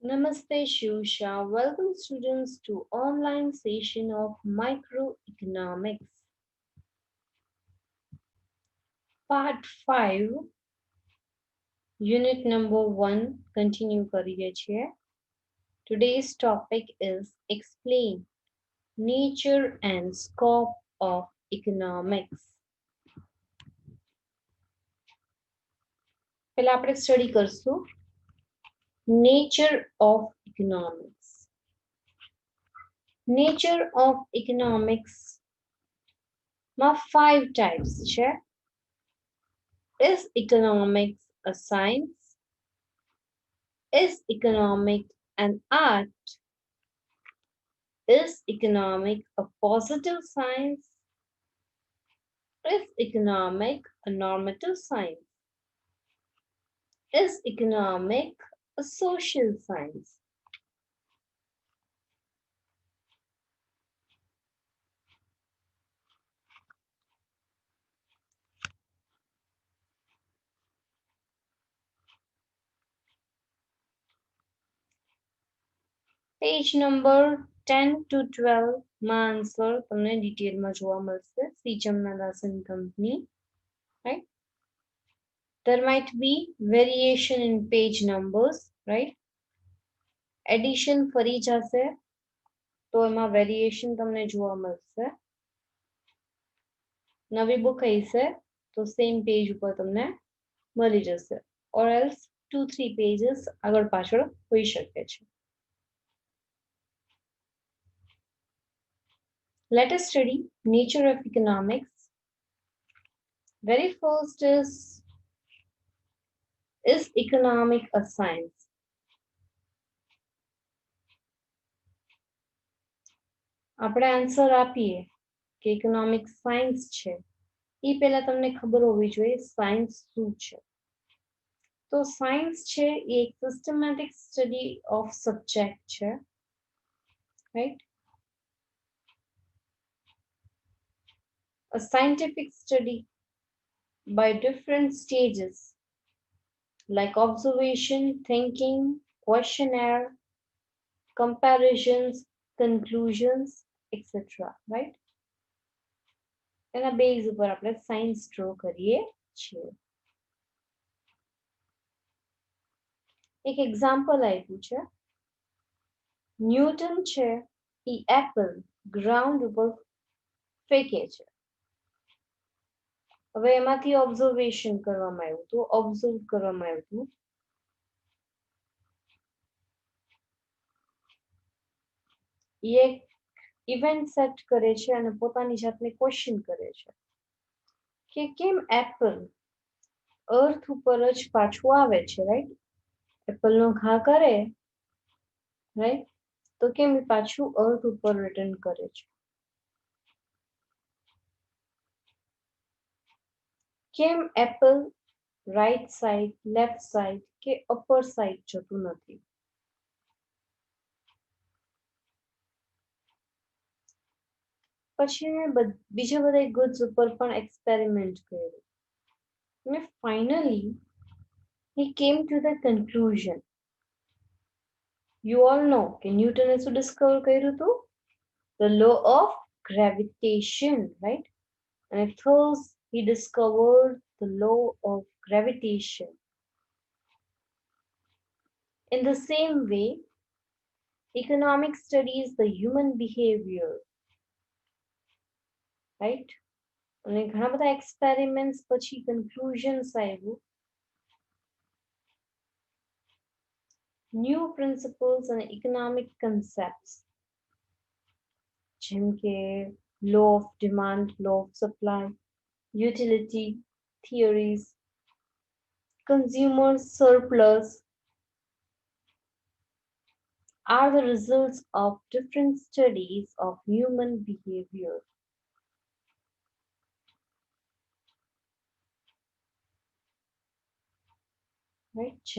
Namaste Shusha. Welcome students to online session of microeconomics. Part 5 unit number 1 continue કરીએ છીએ. Today's topic is explain nature and scope of economics. પહેલા આપણે study કરશું nature of economics. Nature of economics માં 5 types છે. Is economics a science? Is economics an art? Is economic a positive science? Is economic a normative science? Is economic a social science? Page number 10 to 12 માં answer તમને ડિટેલમાં જોવા મળશે. C. Champaneri company, right? There might be variation in page numbers, right? Addition ફરી જશે તો એમાં variation તમને જોવા મળશે. નવી book હશે તો same page ઉપર તમને મળી જશે, or else 2-3 pages આગળ પાછળ હોઈ શકે છે. Let us study nature of economics. Very first is economic a science? આપણે આન્સર આપીએ કે ઇકોનોમિક સાયન્સ છે, એ પહેલા તમને ખબર હોવી જોઈએ સાયન્સ શું છે. તો સાયન્સ છે એ એક સિસ્ટમેટિક સ્ટડી ઓફ સબ્જેક્ટ છે, right? A scientific study by different stages like observation, thinking, questionnaire, comparisons, conclusions, etc. Right? એના બેઝ ઉપર આપણે સાયન્સ ડ્રો કરીએ છીએ. એક એક્ઝામ્પલ આપ્યું છે. ન્યૂટન છે એ એપલ ગ્રાઉન્ડ ઉપર ફેંકે છે. હવે એમાંથી ઓબ્ઝર્વેશન કરવામાં આવ્યું હતું, ઓબ્ઝર્વ કરવામાં આવ્યું હતું. એ ઇવેન્ટ સેટ કરે છે અને પોતાની જાતને ક્વેશ્ચન કરે છે કે કેમ એપલ અર્થ ઉપર જ પાછું આવે છે, રાઈટ? એપલનો ઘા કરે, રાઈટ? તો કેમ એ પાછું અર્થ ઉપર રિટર્ન કરે છે? કેમ Apple right side, left side કે અપર સાઈડ જતું નથી? પછી બીજા બધા ગુડ્સ ઉપર પણ એક્સપેરિમેન્ટ કર્યું અને finally he came to the conclusion. You all know કે ન્યૂટને શું ડિસ્કવર કર્યું હતું? The law of gravitation, right? And thus he discovered the law of gravitation. In the same way, economics studies the human behavior, right? અને ઘણા બધા experiments પછી conclusions આવ્યું. New principles and economic concepts જેમ કે law of demand, law of supply, utility theories, consumer surplus are the results of different studies of human behavior. Right?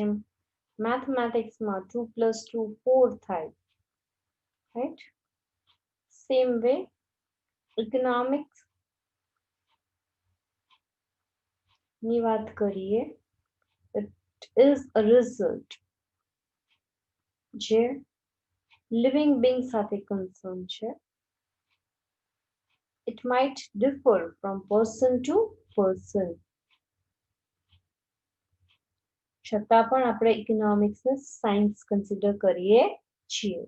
Mathematics ma 2 plus 2 4 થાય. Right? Same way, economics ની વાત કરીએ, it is a result જે living being સાથે concern છે. It might differ from person to person. છતાં પણ આપણે ઇકોનોમિક્સને સાયન્સ કન્સિડર કરીએ છીએ.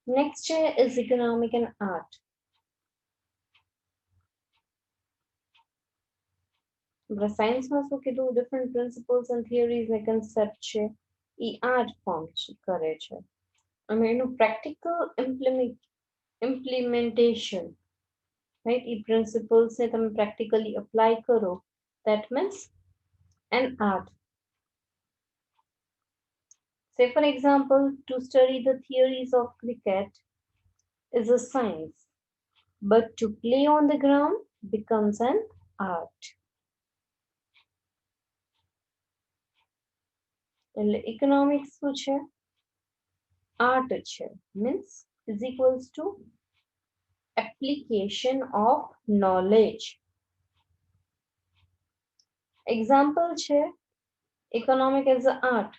નેક્સ્ટ છે ઇઝ ઇકોનોમિક એન્ડ આર્ટ. આપણે સાયન્સમાં શું કીધું ડિફરન્ટ પ્રિન્સિપલ્સ એન્ડ થિયરીઝ ને કન્સેપ્ટ છે એ આર્ટ ફોર્મ કરે છે અને એનું પ્રેક્ટિકલ ઇમ્પ્લિમેન્ટેશન રાઈટ એ પ્રિન્સિપલ્સને તમે પ્રેક્ટિકલી અપ્લાય કરો that means an art. Say for example, to study the theories of cricket is a science, but to play on the ground becomes an art. એટલે economics શું છે art છે means is equals to application of knowledge. Example છે economic as a art.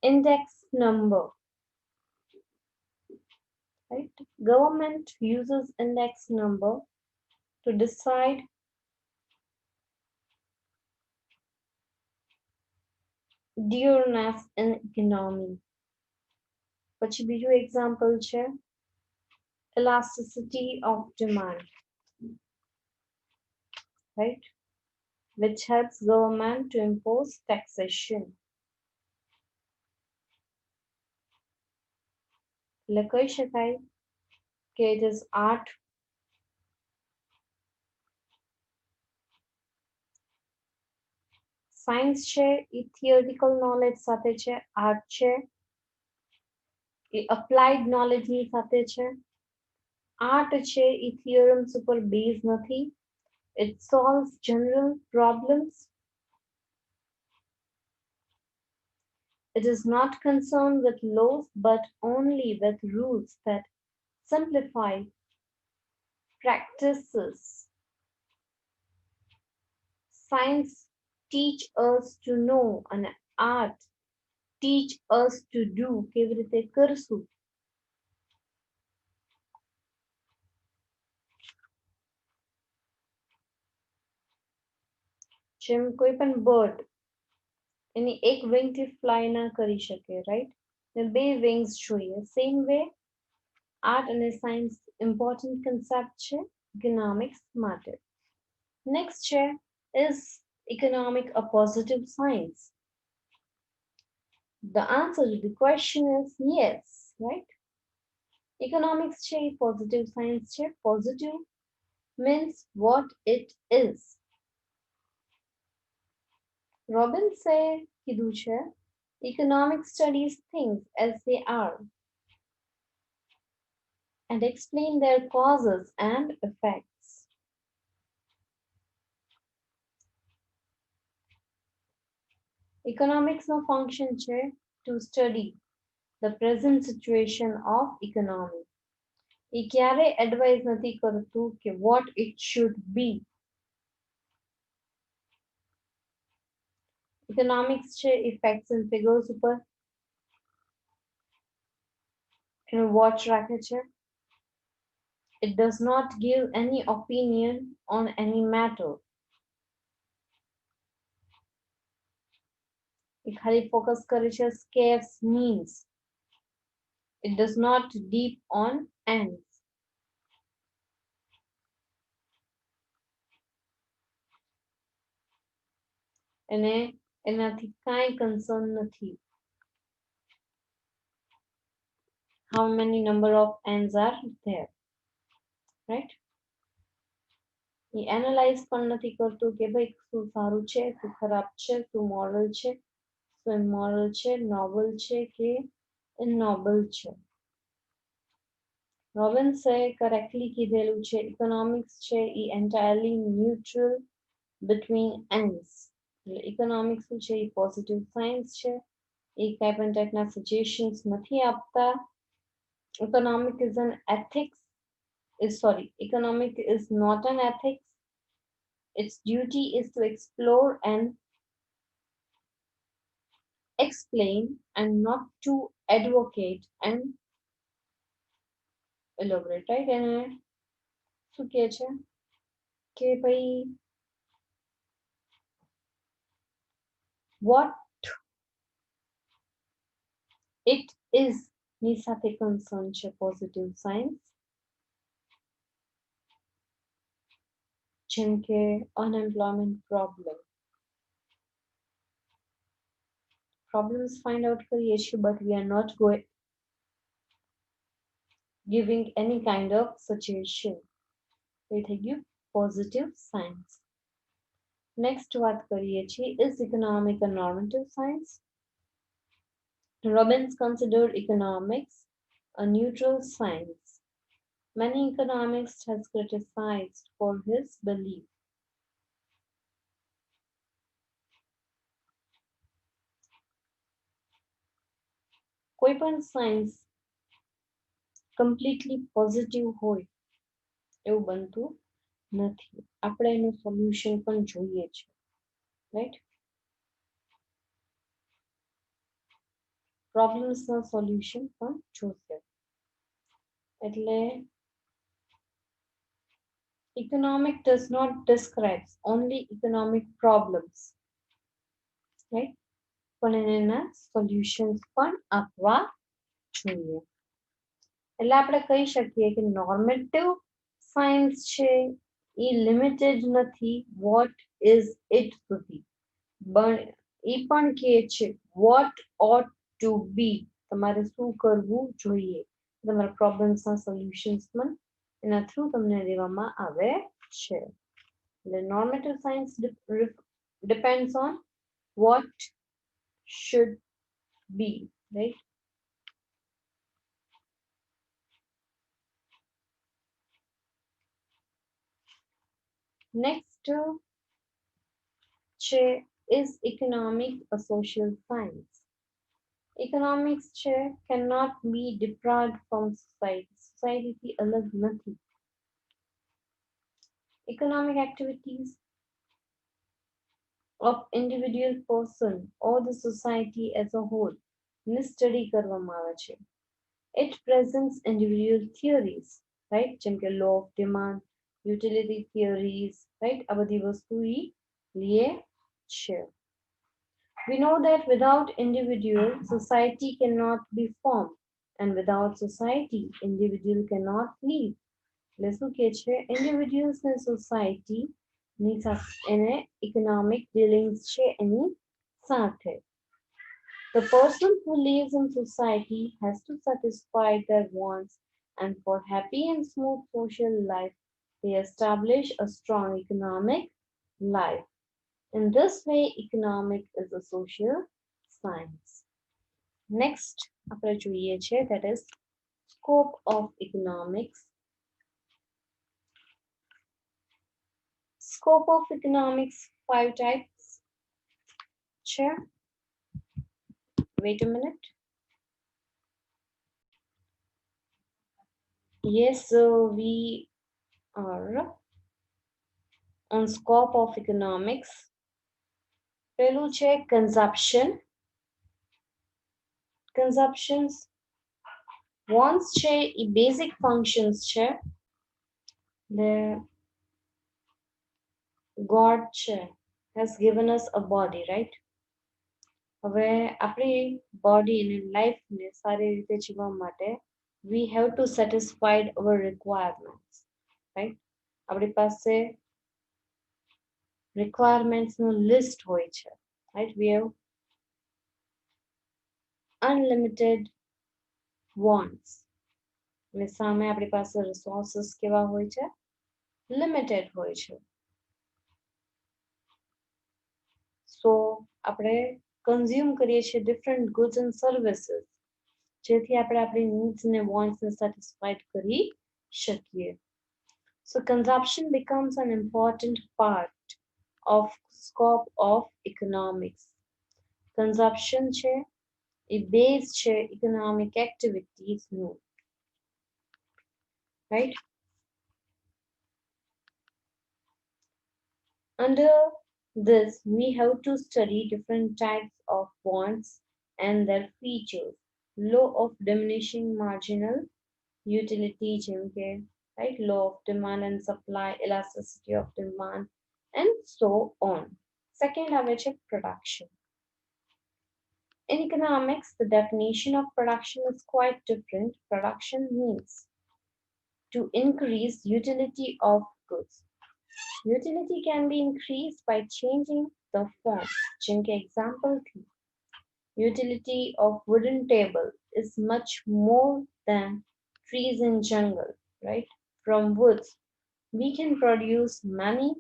Index number, right? Government uses index number to decide dearness in economy. પછી બીજું example છે elasticity of demand, right? Which helps government to impose taxation. એટલે કહી શકાય કે it is art. Science છે એ theoretical knowledge સાથે છે આર્ટ છે એ અપ્લાઇડ નોલેજની સાથે છે આર્ટ છે એ થિયરમ્સ ઉપર બેઝ નથી it solves general problems. It is not concerned with laws but only with rules that simplify practices. Science teach us to know and art teach us to do. કેવી રીતે કરશું જેમ કોઈ પણ બર્ડ એની એક વિંગથી ફ્લાય ના કરી શકે રાઈટ ને બે વિંગ્સ જોઈએ સેમ વે આર્ટ અને સાયન્સ ઇમ્પોર્ટન્ટ કન્સેપ્ટ છે ઇકોનોમિક્સ માટે. નેક્સ્ટ છે is economic a positive science? The answer to the question is yes, right? Economics છે positive science છે. Positive means what it is. Robbins કીધું છે economics studies things as they are and explain their causes and effects. Economics no function છે to study the present situation of economy. એ ક્યારે advise નથી કરતું કે what it should be. Economics છે એ facts and figures ઉપર એનું watch રાખે છે. It does not give any opinion on any matter. એ ખાલી ફોકસ કરે છે scarce means. It does not deep on ends. એને એનાથી કાંઈ concern નથી. How many number of ends are there, right? A analyse પણ નથી કરતું કે ભાઈ શું સારું છે શું ખરાબ છે શું મોરલ છે શું ઇમોરલ છે નોબલ છે કે ઇનનોબલ છે. રોબિન્સે કરેક્ટલી કીધેલું છે ઇકોનોમિક્સ છે એ entirely neutral between ends. Economics શું છે એ પોઝિટિવ સાયન્સ છે એ કાંઈ પણ ટાઈપના સજેશન્સ નથી આપતા. Economic is an ethics is sorry economic is not an ethics. Its duty is to explore and explain and not to advocate and elaborate, right? એને શું કહે છે કે ભાઈ what it is ની સાથે concern છે positive signs જેમ કે unemployment problems find out કરીએ છીએ but we are not going giving any kind of suggestion એ થઈ ગયું positive signs. Next વાત કરીએ છીએ is economic a normative science? Robbins considered economics a neutral science. Many economists has criticized for his belief. કોઈ પણ science completely positive હોય એવું બનતું નથી. આપણે એનું solution પણ જોઈએ છે, right? Problems ના solution પણ જોશે. એટલે economic does not describe only economic problems, right? પણ એના solutions પણ આપવા જોઈએ. એટલે આપણે કહી શકીએ કે normative science છે એ limited નથી what is it સુધી. એ પણ કહે છે what ought to be. તમારે શું કરવું જોઈએ. તમારા problems ના solutions પણ એના થ્રુ તમને દેવામાં આવે છે. The normative science depends on what should be, right? Next is economic a social science? Economics cannot be deprived from society. Society થી અલગ નથી. Economic activities of individual person or the society as a whole ને study કરવામાં આવે છે. It presents individual theories, right? જેમ કે law of demand, utility theories, right? આ બધી વસ્તુ ઈ લે છે. We know that without individual, society cannot be formed, and without society, individual cannot live. એટલે શું કે છે individuals and society ની એને economic dealings છે એની સાથે. The person who lives in society has to satisfy their wants, and for happy and smooth social life, they establish a strong economic life. In this way, economic is a social science. Next, આપણે જોઈએ છે that is scope of economics. Scope of economics, 5 types. Wait a minute. Yes, we are on scope of economics. પહેલું છે consumption. Consumptions, wants છે એ basic functions છે. The God has given us a body, right? હવે આપણી body અને life ને સારી રીતે જીવવા માટે we have to satisfy our requirements, right? આપણી પાસે requirements નું list હોય છે, right? We have unlimited wants. અને સામે આપણી પાસે resources કેવા હોય છે? Limited હોય છે. So આપણે consume કરીએ છીએ different goods and services જેથી આપણે આપણી needs and wants ને satisfied કરી શકીએ. So consumption becomes an important part of scope of economics. Consumption છે એ base છે economic activities નું, right? Under this, we have to study different types of wants and their features. Law of diminishing marginal utility, જેમ કે right, law of demand and supply, elasticity of demand, and so on. Second આવે છે production. In economics, the definition of production is quite different. Production means to increase utility of goods. Utility can be increased by changing the form. જેમ કે example થી, utility of wooden table is much more than trees in jungle, right? From woods, we can produce many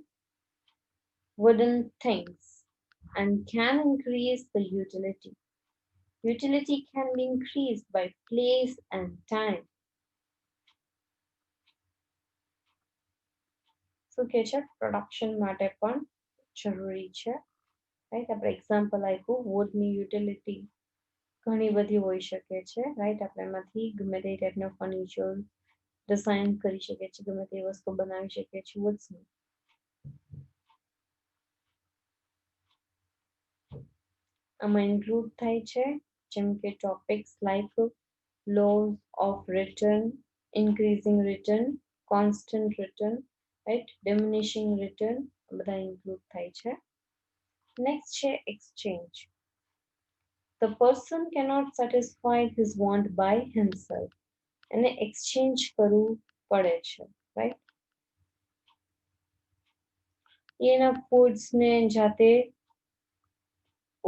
wooden things and can increase the utility. Utility can be increased by place and time. શું કે છે production માટે પણ જરૂરી છે, right? આપણે example આપ્યું, વુડની utility ઘણી બધી હોઈ શકે છે, રાઈટ? આપણે એમાંથી ગમે તે ટાઈપનો ફર્નિચર ડિઝાઇન કરી શકીએ છીએ, ગમે તે વસ્તુ બનાવી શકીએ છીએ વુડ્સની. આમાં ઇન્ક્લુડ થાય છે જેમ કે topics like laws of return, increasing return, constant return, right? Diminishing return, બધા ઇન્ક્લુડ થાય છે. Next છે exchange. The person cannot satisfy his want by himself. એને exchange કરવું પડે છે, right? એના foods ને જાતે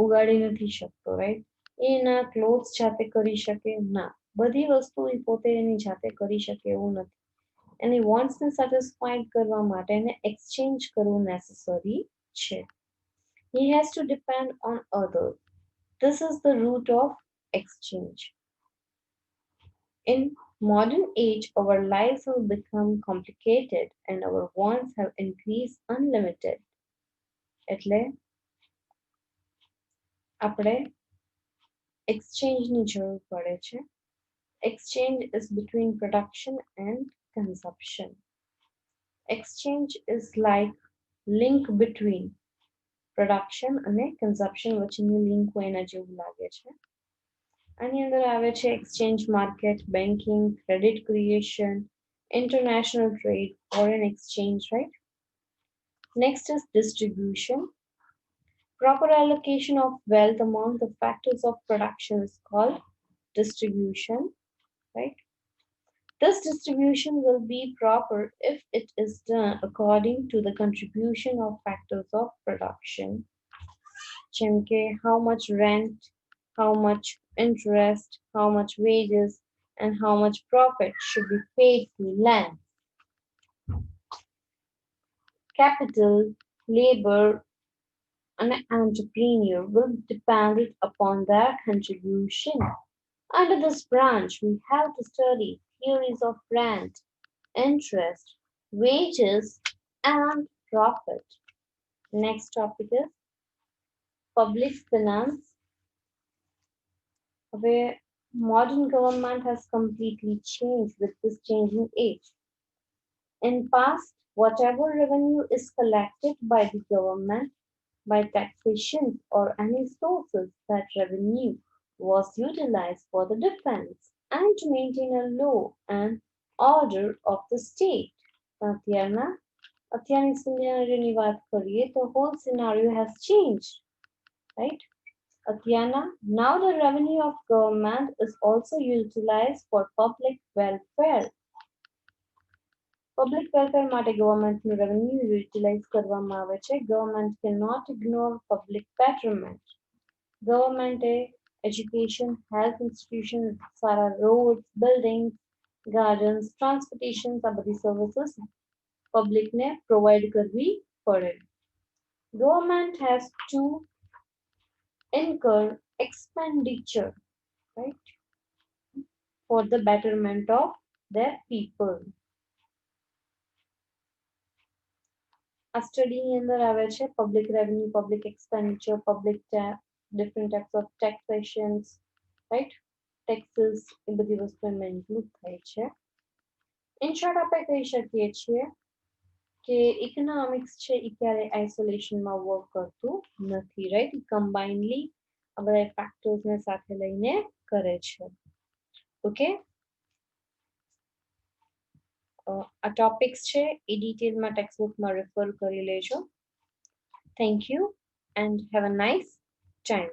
ઉગાડી નથી શકતો, right? એના ક્લોથ્સ જાતે કરી શકે ના, બધી વસ્તુ એ પોતે એની જાતે કરી શકે એવું નથી. એની wants ને satisfied કરવા માટે એને exchange કરવું necessary છે. He has to depend on others. This is the root of exchange. In modern age, our lives have become complicated and our wants have increased unlimited. એટલે આપણે exchange ની જરૂર પડે છે. Exchange is between production and consumption. Exchange is like link between production અને consumption વચ્ચેની link હોય એના જેવું લાગે છે. આની અંદર આવે છે exchange market, banking, credit creation, international trade, foreign exchange, right? Next is distribution. Proper allocation of wealth among the factors of production is called distribution, right? This distribution will be proper if it is done according to the contribution of factors of production. જેમ કે how much rent, how much interest, how much wages, and how much profit should be paid to land. Capital, labor, and an entrepreneur will depend upon their contribution. Under this branch, we have to study theories of rent, interest, wages, and profit. Next topic is public finance, where modern government has completely changed with this changing age. In past, whatever revenue is collected by the government by taxation or any sources, that revenue was utilized for the defense and to maintain a law and order of the state. અત્યારની scenario વાત કરીએ તો whole scenario has changed, right? Now the revenue of government is also utilized for public welfare. Public welfare માટે ગવર્મેન્ટનું revenue utilise કરવામાં આવે છે. Government cannot ignore public betterment. ગવર્મેન્ટે education, health institution, સારા રોડ્સ, બિલ્ડિંગ્સ, ગાર્ડન્સ, ટ્રાન્સપોર્ટેશન, આ બધી services પબ્લિકને provide કરવી પડે. Government has to incur expenditure, right, for the betterment of their people. આ સ્ટડીની અંદર આવે છે public revenue, public expenditure, public different types of taxations, right? Taxes, એ બધી વસ્તુ એમાં ઇન્ક્લુડ થાય છે. ઇન શોર્ટ આપણે કહી શકીએ છીએ કે ઇકોનોમિક્સ છે એ ક્યારે આઇસોલેશનમાં વર્ક કરતું નથી, રાઈટ? કમ્બાઇનલી આ બધા ફેક્ટર્સને સાથે લઈને કરે છે. ઓકે, આ ટોપિક્સ છે એ ડિટેલમાં ટેક્સ્ટબુકમાં રેફર કરી લેજો. Thank you and have a nice time.